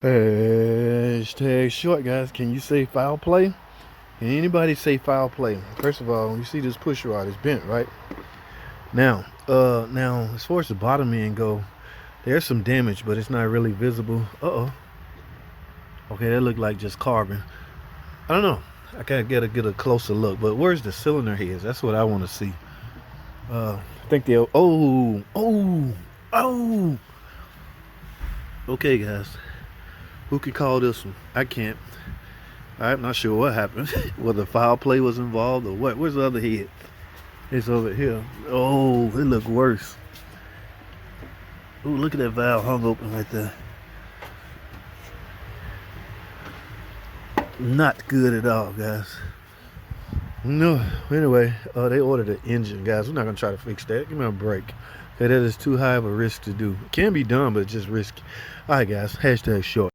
Hashtag short, guys. Can you say foul play? Can anybody say foul play? First of all, you see this push rod is bent, right? Now, as far as the bottom end go, there's some damage, but it's not really visible. Okay, that looked like just carbon. I don't know. I can't get a closer look, but where's the cylinder heads? That's what I want to see. I think they'll. Oh. Okay, guys. Who can call this one? I can't. I'm not sure what happened. Whether foul play was involved or what. Where's the other head? It's over here. Oh, it looked worse. Oh, look at that valve hung open right there. Not good at all, guys. No. Anyway, they ordered an engine, guys. We're not gonna try to fix that. Give me a break. Okay, that is too high of a risk to do. It can be done, but it's just risky. All right, guys. Hashtag short.